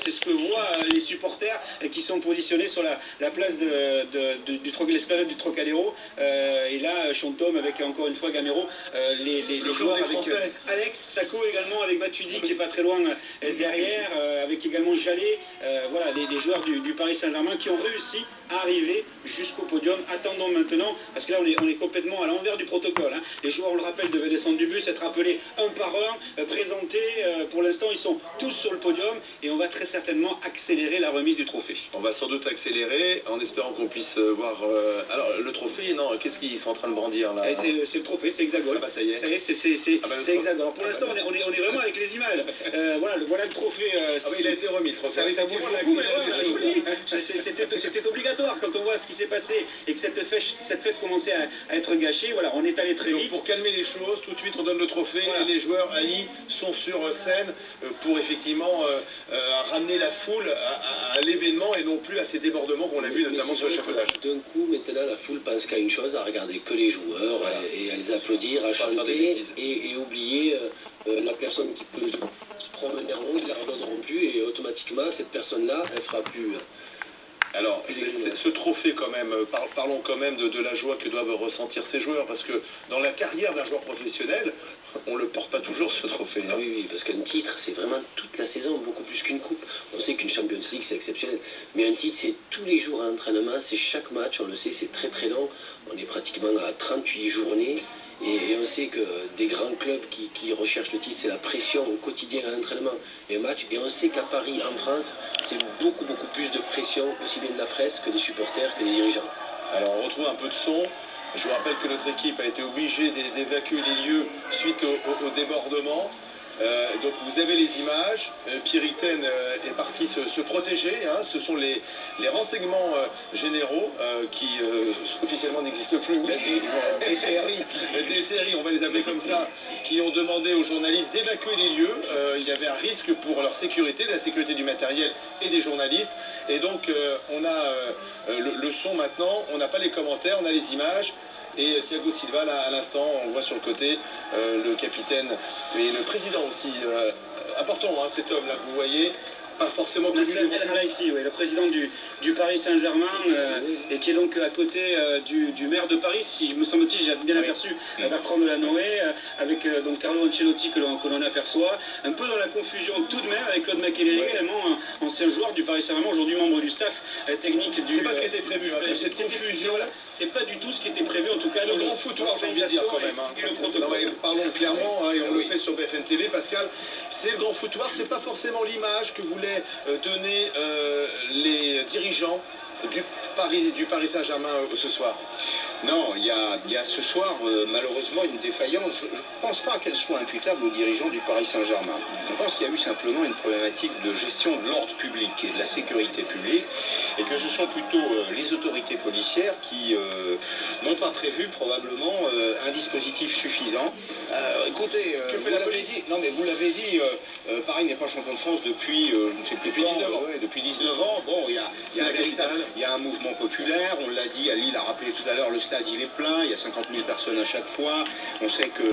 c'est ce que voient les supporters qui sont positionnés sur la place l'esplanade du Trocadéro. Et là, Chantôme avec encore une fois Gamero, les joueurs avec Alex, Sacco également, avec Matuidi qui est pas très loin derrière, avec également Jallet. Voilà, les joueurs du Paris Saint-Germain qui ont réussi à arriver jusqu'au podium. Attendons maintenant, parce que là on est complètement à l'envers du protocole. Hein. Les joueurs, on le rappelle, devaient descendre du bus, être appelés un par un, présentés. Pour l'instant, ils sont tous sur le podium et on va très certainement accélérer la remise du trophée. On va sans doute accélérer en espérant qu'on puisse voir... alors, le trophée, non, qu'est-ce qu'ils sont en train de brandir là? C'est le trophée, c'est Hexagone. Ah bah ça y est. Ça y est, c'est Hexagone. Alors, pour l'instant, on est vraiment avec les images. Voilà le trophée. Ah oui, il a été remis, le trophée. Ça bouge beaucoup, mais c'était obligatoire quand on voit ce qui s'est passé et que cette fête commençait à être gâchée. Voilà, on est allé très vite. Donc, pour calmer les choses, tout de suite on donne le trophée et les joueurs, Ali, sont sur scène pour effectivement ramener la foule à l'événement et non plus à ces débordements qu'on a vu notamment sur l'échafaudage. D'un coup, maintenant, la foule pense qu'à une chose, à regarder que les joueurs, voilà, et à les applaudir, à chanter, et oublier la personne qui peut se promener en haut, ils ne la redonneront plus, et automatiquement, cette personne-là, elle fera plus... Alors, ce trophée quand même, parlons quand même de la joie que doivent ressentir ces joueurs, parce que dans la carrière d'un joueur professionnel, on ne le porte pas toujours ce trophée. Hein. Oui, parce qu'un titre, c'est vraiment toute la saison, beaucoup plus qu'une coupe. On sait qu'une Champions League, c'est exceptionnel, mais un titre, c'est tous les jours à entraînement, c'est chaque match, on le sait, c'est très très long, on est pratiquement à 38 journées, et on sait que des grands clubs qui recherchent le titre, c'est la pression au quotidien à l'entraînement et au match, et on sait qu'à Paris, en France, c'est beaucoup plus de pression, aussi bien de la presse que des supporters, que des dirigeants. Alors on retrouve un peu de son. Je vous rappelle que notre équipe a été obligée d'évacuer les lieux suite au débordement. Donc vous avez les images. Pierre-Yten est parti se protéger. Hein. Ce sont les renseignements généraux qui officiellement n'existent plus. Des séries, on va les appeler comme ça, qui ont demandé aux journalistes d'évacuer les lieux. Il y avait un risque pour leur sécurité, la sécurité du matériel et des journalistes. Et donc on a le son maintenant, on n'a pas les commentaires, on a les images. Et Thiago Silva, là, à l'instant, on voit sur le côté le capitaine et le président aussi. Important, hein, cet homme-là, vous voyez. Pas forcément connu. Ici, oui, le président du Paris Saint-Germain, et qui est donc à côté du maire de Paris, si me semble-t-il, j'ai bien aperçu Bertrand Delanoë, avec donc Carlo Ancelotti que l'on aperçoit, un peu dans la confusion tout de même, avec Claude Makélélé, également ancien joueur du Paris Saint-Germain, aujourd'hui membre du staff technique du... C'est pas ce qui était prévu, hein, cette confusion-là. C'est pas du tout ce qui était prévu, en tout cas. Le grand foutoir, j'ai envie de dire quand même. Hein. Non, mais parlons clairement, hein, et on le fait sur BFM TV, Pascal. C'est le grand foutoir, c'est pas forcément l'image que voulaient donner les dirigeants du Paris Saint-Germain ce soir. Non, il y a ce soir malheureusement une défaillance. Je ne pense pas qu'elle soit imputable aux dirigeants du Paris Saint-Germain. Je pense qu'il y a eu simplement une problématique de gestion de l'ordre public et de la sécurité publique, et que ce sont plutôt les autorités policières qui n'ont pas prévu probablement un dispositif suffisant. Écoutez, vous l'avez dit, Paris n'est pas champion de France depuis, je ne sais plus, depuis 19 ans. Bon, il y a un mouvement populaire, on l'a dit, Ali l'a rappelé tout à l'heure, le stade il est plein, il y a 50 000 personnes à chaque fois. On sait que